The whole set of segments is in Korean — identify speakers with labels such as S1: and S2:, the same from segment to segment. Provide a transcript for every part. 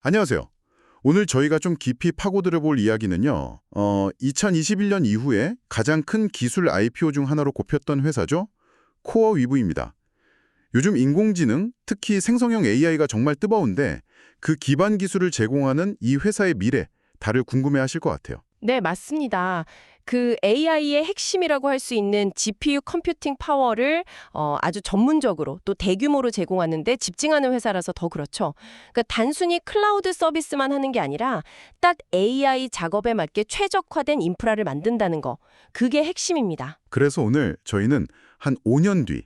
S1: 안녕하세요. 오늘 저희가 좀 깊이 파고들어 볼 이야기는요. 2021년 이후에 가장 큰 기술 IPO 중 하나로 꼽혔던 회사죠. 코어위브입니다. 요즘 인공지능, 특히 생성형 AI가 정말 뜨거운데 그 기반 기술을 제공하는 이 회사의 미래, 다들 궁금해하실 것 같아요.
S2: 네, 맞습니다. 그 AI의 핵심이라고 할 수 있는 GPU 컴퓨팅 파워를 아주 전문적으로 또 대규모로 제공하는 데 집중하는 회사라서 더 그렇죠. 그러니까 단순히 클라우드 서비스만 하는 게 아니라 딱 AI 작업에 맞게 최적화된 인프라를 만든다는 거. 그게 핵심입니다.
S1: 그래서 오늘 저희는 한 5년 뒤,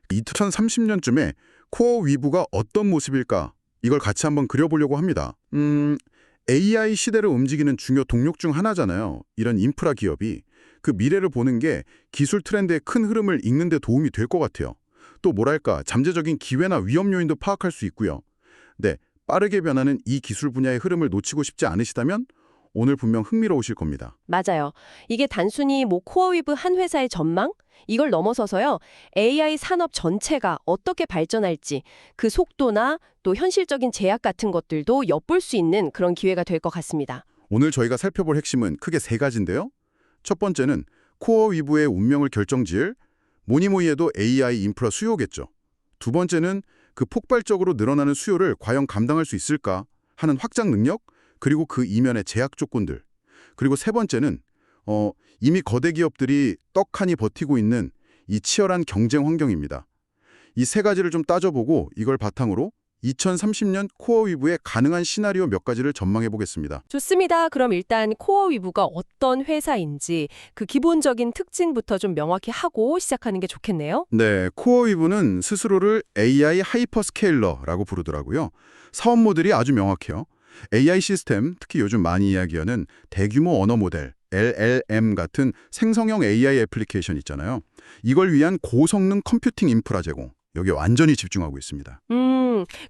S1: 2030년쯤에 코어위브가 어떤 모습일까? 이걸 같이 한번 그려보려고 합니다. AI 시대를 움직이는 중요 동력 중 하나잖아요. 이런 인프라 기업이. 그 미래를 보는 게 기술 트렌드의 큰 흐름을 읽는 데 도움이 될 것 같아요. 또 뭐랄까, 잠재적인 기회나 위험 요인도 파악할 수 있고요. 네, 빠르게 변하는 이 기술 분야의 흐름을 놓치고 싶지 않으시다면 오늘 분명 흥미로우실 겁니다.
S2: 맞아요. 이게 단순히 코어위브 한 회사의 전망? 이걸 넘어서서요. AI 산업 전체가 어떻게 발전할지 그 속도나 또 현실적인 제약 같은 것들도 엿볼 수 있는 그런 기회가 될 것 같습니다.
S1: 오늘 저희가 살펴볼 핵심은 크게 세 가지인데요. 첫 번째는 코어위브의 운명을 결정지을 뭐니 해도 AI 인프라 수요겠죠. 두 번째는 그 폭발적으로 늘어나는 수요를 과연 감당할 수 있을까 하는 확장 능력, 그리고 그 이면의 제약 조건들. 그리고 세 번째는 이미 거대 기업들이 떡하니 버티고 있는 이 치열한 경쟁 환경입니다. 이 세 가지를 좀 따져보고 이걸 바탕으로 2030년 코어위브의 가능한 시나리오 몇 가지를 전망해 보겠습니다.
S2: 좋습니다. 그럼 일단 코어위브가 어떤 회사인지 그 기본적인 특징부터 좀 명확히 하고 시작하는 게 좋겠네요.
S1: 네, 코어위브는 스스로를 AI 하이퍼스케일러라고 부르더라고요. 사업 모델이 아주 명확해요. AI 시스템, 특히 요즘 많이 이야기하는 대규모 언어 모델, LLM 같은 생성형 AI 애플리케이션 있잖아요. 이걸 위한 고성능 컴퓨팅 인프라 제공, 여기에 완전히 집중하고 있습니다.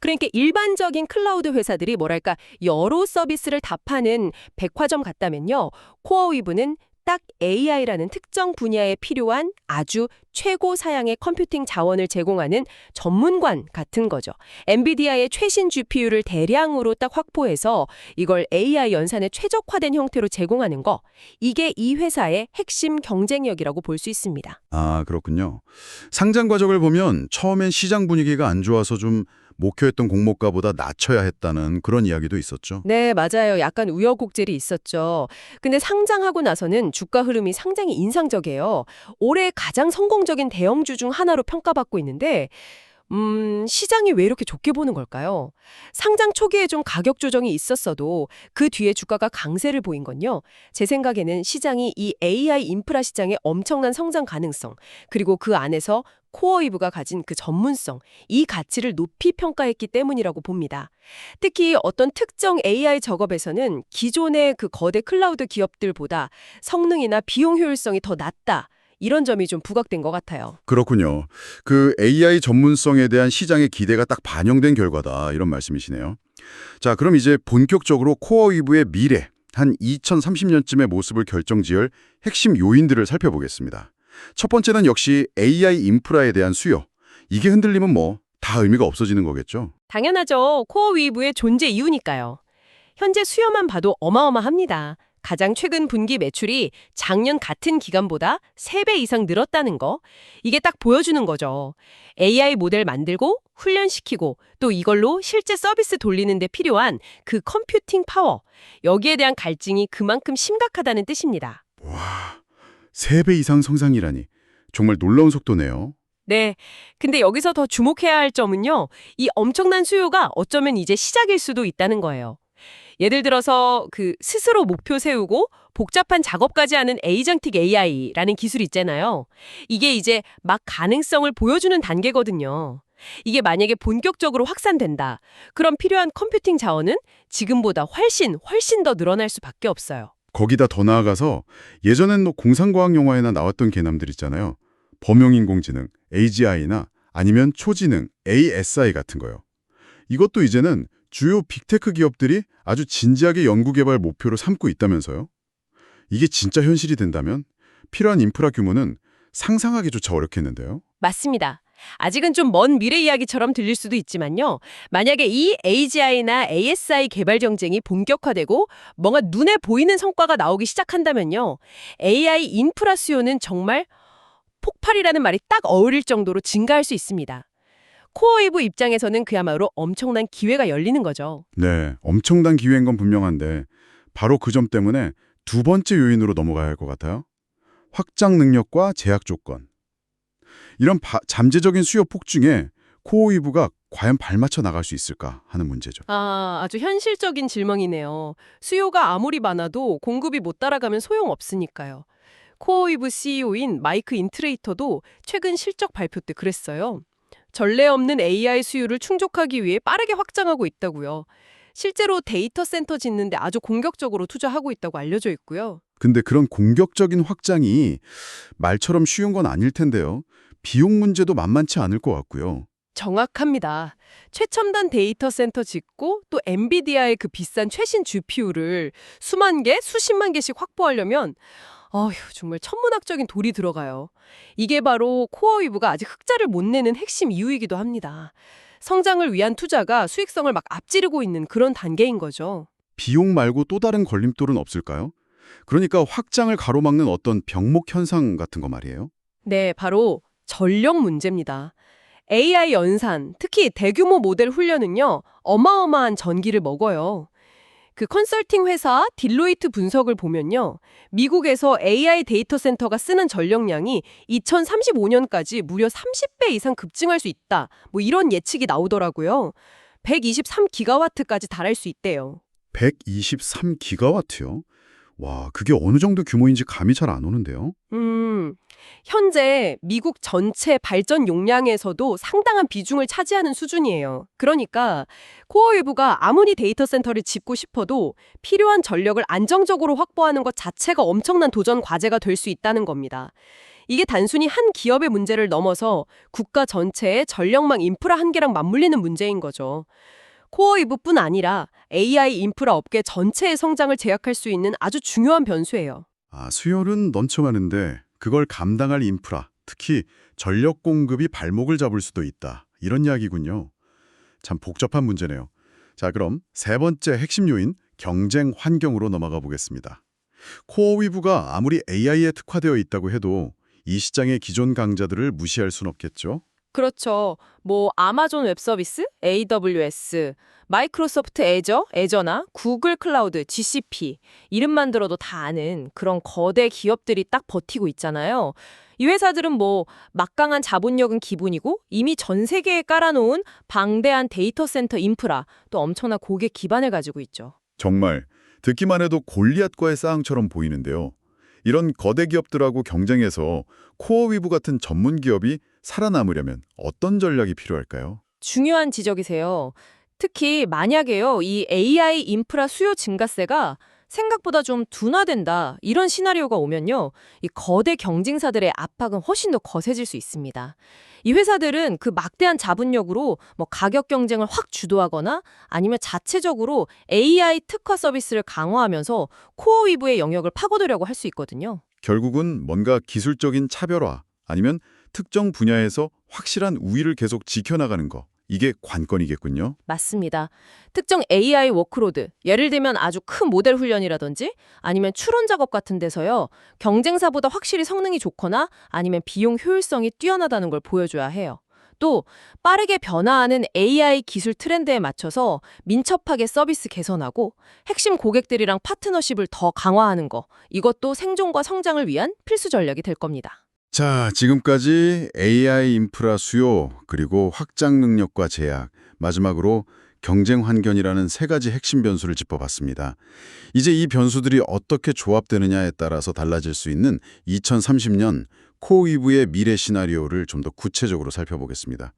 S2: 그러니까 일반적인 클라우드 회사들이 뭐랄까 여러 서비스를 다 파는 백화점 같다면요. 코어위브는 딱 AI라는 특정 분야에 필요한 아주 최고 사양의 컴퓨팅 자원을 제공하는 전문관 같은 거죠. 엔비디아의 최신 GPU를 대량으로 딱 확보해서 이걸 AI 연산에 최적화된 형태로 제공하는 거. 이게 이 회사의 핵심 경쟁력이라고 볼 수 있습니다.
S1: 아, 그렇군요. 상장 과정을 보면 처음엔 시장 분위기가 안 좋아서 좀 목표했던 공모가보다 낮춰야 했다는 그런 이야기도 있었죠.
S2: 네, 맞아요. 약간 우여곡절이 있었죠. 근데 상장하고 나서는 주가 흐름이 상당히 인상적이에요. 올해 가장 성공적인 대형주 중 하나로 평가받고 있는데, 시장이 왜 이렇게 좋게 보는 걸까요? 상장 초기에 좀 가격 조정이 있었어도 그 뒤에 주가가 강세를 보인 건요. 제 생각에는 시장이 이 AI 인프라 시장의 엄청난 성장 가능성, 그리고 그 안에서 코어이브가 가진 그 전문성, 이 가치를 높이 평가했기 때문이라고 봅니다. 특히 어떤 특정 AI 작업에서는 기존의 그 거대 클라우드 기업들보다 성능이나 비용 효율성이 더 낮다. 이런 점이 좀 부각된 것 같아요.
S1: 그렇군요. 그 AI 전문성에 대한 시장의 기대가 딱 반영된 결과다, 이런 말씀이시네요. 자, 그럼 이제 본격적으로 코어위브의 미래, 한 2030년쯤의 모습을 결정지을 핵심 요인들을 살펴보겠습니다. 첫 번째는 역시 AI 인프라에 대한 수요. 이게 흔들리면 다 의미가 없어지는 거겠죠?
S2: 당연하죠. 코어위브의 존재 이유니까요. 현재 수요만 봐도 어마어마합니다. 가장 최근 분기 매출이 작년 같은 기간보다 3배 이상 늘었다는 거. 이게 딱 보여주는 거죠. AI 모델 만들고 훈련시키고 또 이걸로 실제 서비스 돌리는 데 필요한 그 컴퓨팅 파워. 여기에 대한 갈증이 그만큼 심각하다는 뜻입니다.
S1: 와, 3배 이상 성장이라니. 정말 놀라운 속도네요.
S2: 네. 근데 여기서 더 주목해야 할 점은요. 이 엄청난 수요가 어쩌면 이제 시작일 수도 있다는 거예요. 예를 들어서 그 스스로 목표 세우고 복잡한 작업까지 하는 에이전틱 AI라는 기술이 있잖아요. 이게 이제 막 가능성을 보여주는 단계거든요. 이게 만약에 본격적으로 확산된다. 그럼 필요한 컴퓨팅 자원은 지금보다 훨씬 더 늘어날 수밖에 없어요.
S1: 거기다 더 나아가서 예전엔 공상과학 영화에나 나왔던 개념들 있잖아요. 범용인공지능, AGI나 아니면 초지능, ASI 같은 거요. 이것도 이제는 주요 빅테크 기업들이 아주 진지하게 연구개발 목표로 삼고 있다면서요. 이게 진짜 현실이 된다면 필요한 인프라 규모는 상상하기조차 어렵겠는데요.
S2: 맞습니다. 아직은 좀 먼 미래 이야기처럼 들릴 수도 있지만요. 만약에 이 AGI나 ASI 개발 경쟁이 본격화되고 뭔가 눈에 보이는 성과가 나오기 시작한다면요. AI 인프라 수요는 정말 폭발이라는 말이 딱 어울릴 정도로 증가할 수 있습니다. 코어웨이브 입장에서는 그야말로 엄청난 기회가 열리는 거죠.
S1: 네, 엄청난 기회인 건 분명한데 바로 그 점 때문에 두 번째 요인으로 넘어가야 할 것 같아요. 확장 능력과 제약 조건. 이런 잠재적인 수요 폭증에 코어웨이브가 과연 발맞춰 나갈 수 있을까 하는 문제죠.
S2: 아주 현실적인 질문이네요. 수요가 아무리 많아도 공급이 못 따라가면 소용없으니까요. 코어웨이브 CEO인 마이크 인트레이터도 최근 실적 발표 때 그랬어요. 전례 없는 AI 수요를 충족하기 위해 빠르게 확장하고 있다고요. 실제로 데이터 센터 짓는데 아주 공격적으로 투자하고 있다고 알려져 있고요.
S1: 근데 그런 공격적인 확장이 말처럼 쉬운 건 아닐 텐데요. 비용 문제도 만만치 않을 것 같고요.
S2: 정확합니다. 최첨단 데이터 센터 짓고 또 엔비디아의 그 비싼 최신 GPU를 수만 개, 수십만 개씩 확보하려면 정말 천문학적인 돌이 들어가요. 이게 바로 코어위브가 아직 흑자를 못 내는 핵심 이유이기도 합니다. 성장을 위한 투자가 수익성을 막 앞지르고 있는 그런 단계인 거죠.
S1: 비용 말고 또 다른 걸림돌은 없을까요? 그러니까 확장을 가로막는 어떤 병목 현상 같은 거 말이에요.
S2: 네, 바로 전력 문제입니다. AI 연산, 특히 대규모 모델 훈련은요, 어마어마한 전기를 먹어요. 그 컨설팅 회사 딜로이트 분석을 보면요. 미국에서 AI 데이터 센터가 쓰는 전력량이 2035년까지 무려 30배 이상 급증할 수 있다. 뭐 이런 예측이 나오더라고요. 123기가와트까지 달할 수 있대요.
S1: 123기가와트요? 와, 그게 어느 정도 규모인지 감이 잘 안 오는데요.
S2: 현재 미국 전체 발전 용량에서도 상당한 비중을 차지하는 수준이에요. 그러니까 코어웨이브가 아무리 데이터 센터를 짓고 싶어도 필요한 전력을 안정적으로 확보하는 것 자체가 엄청난 도전 과제가 될 수 있다는 겁니다. 이게 단순히 한 기업의 문제를 넘어서 국가 전체의 전력망 인프라 한계랑 맞물리는 문제인 거죠. 코어웨이브뿐 아니라 AI 인프라 업계 전체의 성장을 제약할 수 있는 아주 중요한 변수예요.
S1: 수요는 넘쳐나는데 그걸 감당할 인프라, 특히 전력 공급이 발목을 잡을 수도 있다. 이런 이야기군요. 참 복잡한 문제네요. 자, 그럼 세 번째 핵심 요인, 경쟁 환경으로 넘어가 보겠습니다. 코어위브가 아무리 AI에 특화되어 있다고 해도 이 시장의 기존 강자들을 무시할 순 없겠죠?
S2: 그렇죠. 아마존 웹서비스, AWS, 마이크로소프트 애저나 구글 클라우드, GCP 이름만 들어도 다 아는 그런 거대 기업들이 딱 버티고 있잖아요. 이 회사들은 막강한 자본력은 기본이고 이미 전 세계에 깔아놓은 방대한 데이터 센터 인프라 또 엄청난 고객 기반을 가지고 있죠.
S1: 정말 듣기만 해도 골리앗과의 싸움처럼 보이는데요. 이런 거대 기업들하고 경쟁해서 코어위브 같은 전문 기업이 살아남으려면 어떤 전략이 필요할까요?
S2: 중요한 지적이세요. 특히 만약에요, 이 AI 인프라 수요 증가세가 생각보다 좀 둔화된다 이런 시나리오가 오면요, 이 거대 경쟁사들의 압박은 훨씬 더 거세질 수 있습니다. 이 회사들은 그 막대한 자본력으로 가격 경쟁을 확 주도하거나 아니면 자체적으로 AI 특화 서비스를 강화하면서 코어위브의 영역을 파고들려고 할 수 있거든요.
S1: 결국은 뭔가 기술적인 차별화 아니면 특정 분야에서 확실한 우위를 계속 지켜나가는 거. 이게 관건이겠군요.
S2: 맞습니다. 특정 AI 워크로드, 예를 들면 아주 큰 모델 훈련이라든지 아니면 추론 작업 같은 데서요. 경쟁사보다 확실히 성능이 좋거나 아니면 비용 효율성이 뛰어나다는 걸 보여줘야 해요. 또 빠르게 변화하는 AI 기술 트렌드에 맞춰서 민첩하게 서비스 개선하고 핵심 고객들이랑 파트너십을 더 강화하는 거. 이것도 생존과 성장을 위한 필수 전략이 될 겁니다.
S1: 자, 지금까지 AI 인프라 수요, 그리고 확장 능력과 제약, 마지막으로 경쟁 환경이라는 세 가지 핵심 변수를 짚어봤습니다. 이제 이 변수들이 어떻게 조합되느냐에 따라서 달라질 수 있는 2030년 코어위브의 미래 시나리오를 좀 더 구체적으로 살펴보겠습니다.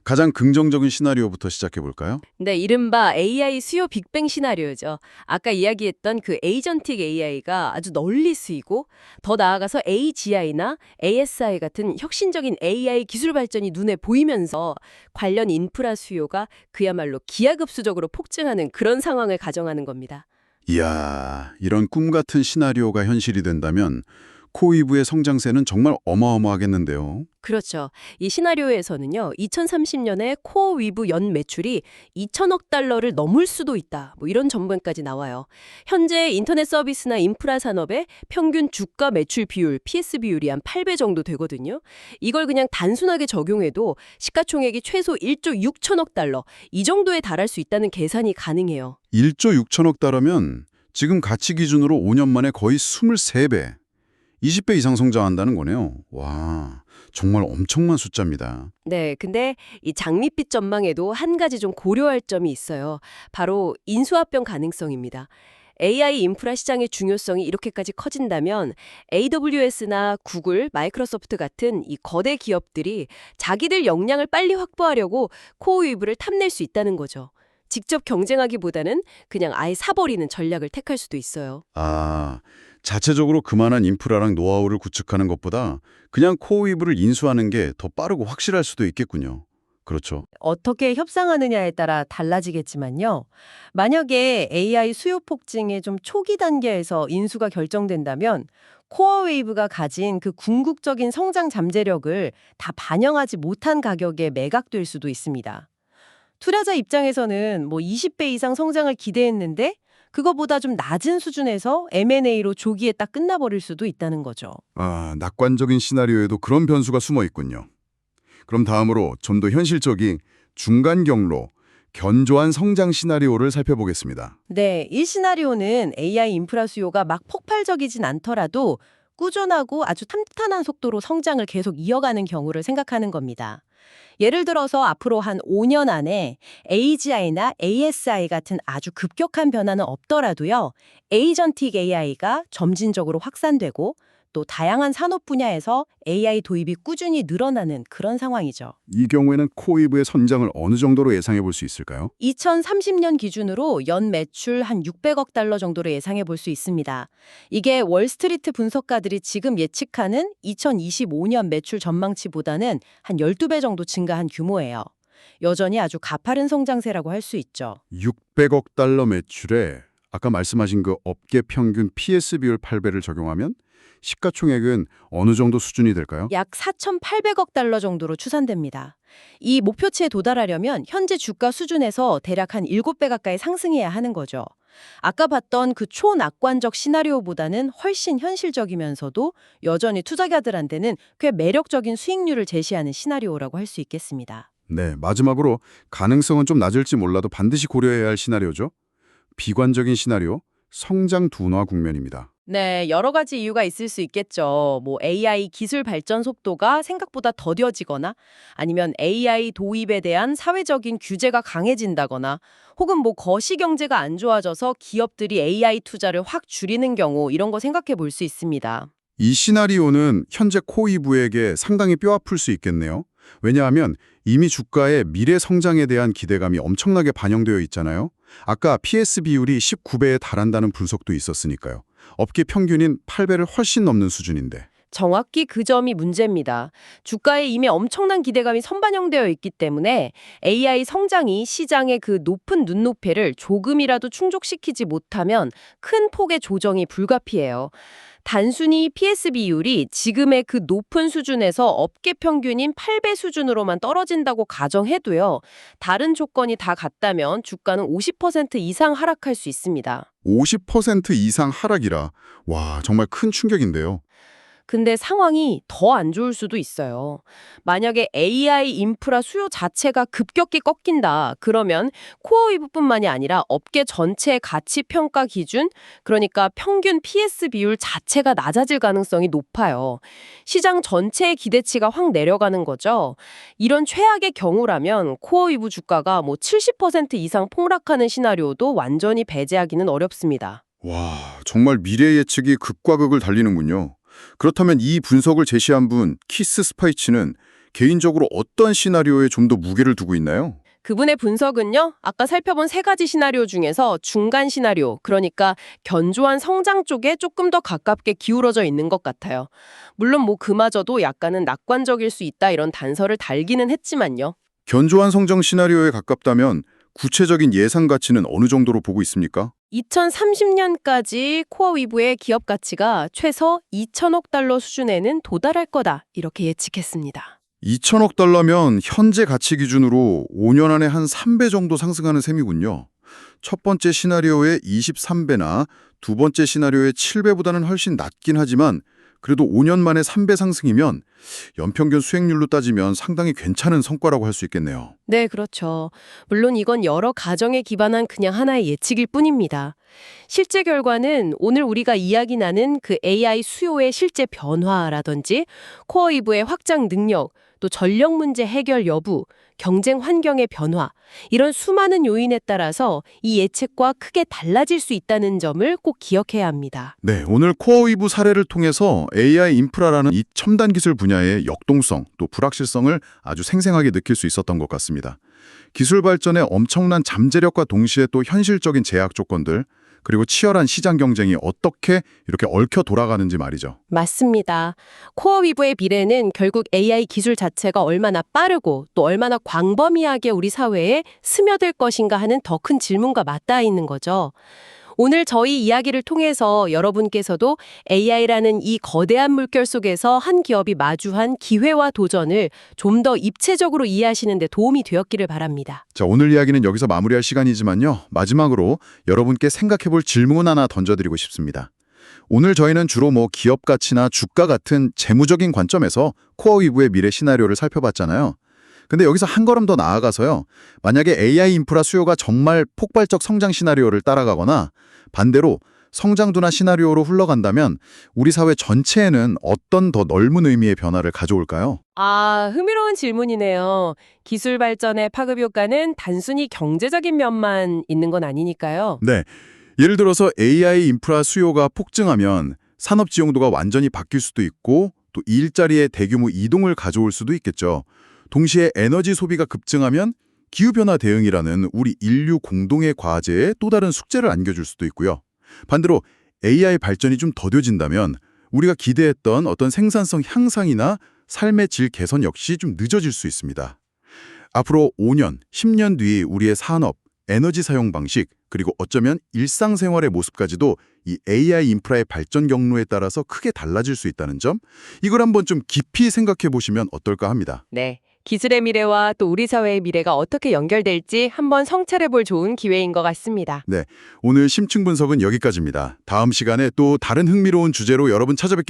S1: 가장 긍정적인 시나리오부터 시작해볼까요?
S2: 네, 이른바 AI 수요 빅뱅 시나리오죠. 아까 이야기했던 그 에이전틱 AI가 아주 널리 쓰이고 더 나아가서 AGI나 ASI 같은 혁신적인 AI 기술 발전이 눈에 보이면서 관련 인프라 수요가 그야말로 기하급수적으로 폭증하는 그런 상황을 가정하는 겁니다.
S1: 이야, 이런 꿈 같은 시나리오가 현실이 된다면 코이브의 성장세는 정말 어마어마하겠는데요.
S2: 그렇죠. 이 시나리오에서는요, 2030년에 코어 위브 연 매출이 2천억 달러를 넘을 수도 있다. 뭐 이런 전망까지 나와요. 현재 인터넷 서비스나 인프라 산업의 평균 주가 매출 비율, PS 비율이 한 8배 정도 되거든요. 이걸 그냥 단순하게 적용해도 시가총액이 최소 1조 6천억 달러, 이 정도에 달할 수 있다는 계산이 가능해요.
S1: 1조 6천억 달러면 지금 가치 기준으로 5년 만에 거의 23배, 20배 이상 성장한다는 거네요. 와, 정말 엄청난 숫자입니다.
S2: 네, 근데 이 장밋빛 전망에도 한 가지 좀 고려할 점이 있어요. 바로 인수합병 가능성입니다. AI 인프라 시장의 중요성이 이렇게까지 커진다면 AWS나 구글, 마이크로소프트 같은 이 거대 기업들이 자기들 역량을 빨리 확보하려고 코어 위브를 탐낼 수 있다는 거죠. 직접 경쟁하기보다는 그냥 아예 사버리는 전략을 택할 수도 있어요.
S1: 아, 자체적으로 그만한 인프라랑 노하우를 구축하는 것보다 그냥 코어위브를 인수하는 게 더 빠르고 확실할 수도 있겠군요. 그렇죠.
S2: 어떻게 협상하느냐에 따라 달라지겠지만요. 만약에 AI 수요 폭증의 좀 초기 단계에서 인수가 결정된다면 코어 웨이브가 가진 그 궁극적인 성장 잠재력을 다 반영하지 못한 가격에 매각될 수도 있습니다. 투자자 입장에서는 뭐 20배 이상 성장을 기대했는데 그거보다 좀 낮은 수준에서 M&A로 조기에 딱 끝나버릴 수도 있다는 거죠.
S1: 아, 낙관적인 시나리오에도 그런 변수가 숨어 있군요. 그럼 다음으로 좀 더 현실적인 중간 경로, 견조한 성장 시나리오를 살펴보겠습니다.
S2: 네, 이 시나리오는 AI 인프라 수요가 막 폭발적이진 않더라도 꾸준하고 아주 탄탄한 속도로 성장을 계속 이어가는 경우를 생각하는 겁니다. 예를 들어서 앞으로 한 5년 안에 AGI나 ASI 같은 아주 급격한 변화는 없더라도요. 에이전틱 AI가 점진적으로 확산되고 또 다양한 산업 분야에서 AI 도입이 꾸준히 늘어나는 그런 상황이죠.
S1: 이 경우에는 코이브의 선장을 어느 정도로 예상해 볼 수 있을까요?
S2: 2030년 기준으로 연 매출 한 600억 달러 정도로 예상해 볼 수 있습니다. 이게 월스트리트 분석가들이 지금 예측하는 2025년 매출 전망치보다는 한 12배 정도 증가한 규모예요. 여전히 아주 가파른 성장세라고 할 수 있죠.
S1: 600억 달러 매출에 아까 말씀하신 그 업계 평균 PS 비율 8배를 적용하면 시가총액은 어느 정도 수준이 될까요?
S2: 약 4,800억 달러 정도로 추산됩니다. 이 목표치에 도달하려면 현재 주가 수준에서 대략 한 7배 가까이 상승해야 하는 거죠. 아까 봤던 그 초낙관적 시나리오보다는 훨씬 현실적이면서도 여전히 투자자들한테는 꽤 매력적인 수익률을 제시하는 시나리오라고 할 수 있겠습니다.
S1: 네, 마지막으로 가능성은 좀 낮을지 몰라도 반드시 고려해야 할 시나리오죠. 비관적인 시나리오, 성장 둔화 국면입니다.
S2: 네, 여러 가지 이유가 있을 수 있겠죠. 뭐 AI 기술 발전 속도가 생각보다 더뎌지거나 아니면 AI 도입에 대한 사회적인 규제가 강해진다거나 혹은 뭐 거시 경제가 안 좋아져서 기업들이 AI 투자를 확 줄이는 경우 이런 거 생각해 볼 수 있습니다.
S1: 이 시나리오는 현재 코이브에게 상당히 뼈아플 수 있겠네요. 왜냐하면 이미 주가의 미래 성장에 대한 기대감이 엄청나게 반영되어 있잖아요. 아까 PS 비율이 19배에 달한다는 분석도 있었으니까요. 업계 평균인 8배를 훨씬 넘는 수준인데.
S2: 정확히 그 점이 문제입니다. 주가에 이미 엄청난 기대감이 선반영되어 있기 때문에 AI 성장이 시장의 그 높은 눈높이를 조금이라도 충족시키지 못하면 큰 폭의 조정이 불가피해요. 단순히 PS 비율이 지금의 그 높은 수준에서 업계 평균인 8배 수준으로만 떨어진다고 가정해도요. 다른 조건이 다 같다면 주가는 50% 이상 하락할 수 있습니다.
S1: 50% 이상 하락이라. 와, 정말 큰 충격인데요.
S2: 근데 상황이 더 안 좋을 수도 있어요. 만약에 AI 인프라 수요 자체가 급격히 꺾인다. 그러면 코어 위브뿐만이 아니라 업계 전체의 가치 평가 기준, 그러니까 평균 PS 비율 자체가 낮아질 가능성이 높아요. 시장 전체의 기대치가 확 내려가는 거죠. 이런 최악의 경우라면 코어 위브 주가가 뭐 70% 이상 폭락하는 시나리오도 완전히 배제하기는 어렵습니다.
S1: 와, 정말 미래 예측이 극과 극을 달리는군요. 그렇다면 이 분석을 제시한 분 키스 스파이치는 개인적으로 어떤 시나리오에 좀 더 무게를 두고 있나요?
S2: 그분의 분석은요, 아까 살펴본 세 가지 시나리오 중에서 중간 시나리오, 그러니까 견조한 성장 쪽에 조금 더 가깝게 기울어져 있는 것 같아요. 물론 뭐 그마저도 약간은 낙관적일 수 있다 이런 단서를 달기는 했지만요.
S1: 견조한 성장 시나리오에 가깝다면 구체적인 예상 가치는 어느 정도로 보고 있습니까?
S2: 2030년까지 코어 위부의 기업 가치가 최소 2천억 달러 수준에는 도달할 거다. 이렇게 예측했습니다.
S1: 2천억 달러면 현재 가치 기준으로 5년 안에 한 3배 정도 상승하는 셈이군요. 첫 번째 시나리오의 23배나 두 번째 시나리오의 7배보다는 훨씬 낮긴 하지만 그래도 5년 만에 3배 상승이면 연평균 수익률로 따지면 상당히 괜찮은 성과라고 할 수 있겠네요.
S2: 네, 그렇죠. 물론 이건 여러 가정에 기반한 그냥 하나의 예측일 뿐입니다. 실제 결과는 오늘 우리가 이야기 나눈 그 AI 수요의 실제 변화라든지 코어 이브의 확장 능력, 또 전력 문제 해결 여부, 경쟁 환경의 변화, 이런 수많은 요인에 따라서 이 예측과 크게 달라질 수 있다는 점을 꼭 기억해야 합니다.
S1: 네, 오늘 코어 위브 사례를 통해서 AI 인프라라는 이 첨단 기술 분야의 역동성 또 불확실성을 아주 생생하게 느낄 수 있었던 것 같습니다. 기술 발전의 엄청난 잠재력과 동시에 또 현실적인 제약 조건들, 그리고 치열한 시장 경쟁이 어떻게 이렇게 얽혀 돌아가는지 말이죠.
S2: 맞습니다. 코어 위브의 미래는 결국 AI 기술 자체가 얼마나 빠르고 또 얼마나 광범위하게 우리 사회에 스며들 것인가 하는 더 큰 질문과 맞닿아 있는 거죠. 오늘 저희 이야기를 통해서 여러분께서도 AI라는 이 거대한 물결 속에서 한 기업이 마주한 기회와 도전을 좀 더 입체적으로 이해하시는 데 도움이 되었기를 바랍니다.
S1: 자, 오늘 이야기는 여기서 마무리할 시간이지만요. 마지막으로 여러분께 생각해볼 질문 하나 던져드리고 싶습니다. 오늘 저희는 주로 기업 가치나 주가 같은 재무적인 관점에서 코어 위브의 미래 시나리오를 살펴봤잖아요. 근데 여기서 한 걸음 더 나아가서요. 만약에 AI 인프라 수요가 정말 폭발적 성장 시나리오를 따라가거나 반대로 성장 둔화 시나리오로 흘러간다면 우리 사회 전체에는 어떤 더 넓은 의미의 변화를 가져올까요?
S2: 흥미로운 질문이네요. 기술 발전의 파급 효과는 단순히 경제적인 면만 있는 건 아니니까요.
S1: 네. 예를 들어서 AI 인프라 수요가 폭증하면 산업 지용도가 완전히 바뀔 수도 있고 또 일자리의 대규모 이동을 가져올 수도 있겠죠. 동시에 에너지 소비가 급증하면 기후변화 대응이라는 우리 인류 공동의 과제에 또 다른 숙제를 안겨줄 수도 있고요. 반대로 AI 발전이 좀 더뎌진다면 우리가 기대했던 어떤 생산성 향상이나 삶의 질 개선 역시 좀 늦어질 수 있습니다. 앞으로 5년, 10년 뒤 우리의 산업, 에너지 사용 방식, 그리고 어쩌면 일상생활의 모습까지도 이 AI 인프라의 발전 경로에 따라서 크게 달라질 수 있다는 점, 이걸 한번 좀 깊이 생각해 보시면 어떨까 합니다.
S2: 네. 기술의 미래와 또 우리 사회의 미래가 어떻게 연결될지 한번 성찰해 볼 좋은 기회인 것 같습니다.
S1: 네, 오늘 심층 분석은 여기까지입니다. 다음 시간에 또 다른 흥미로운 주제로 여러분 찾아뵙겠습니다.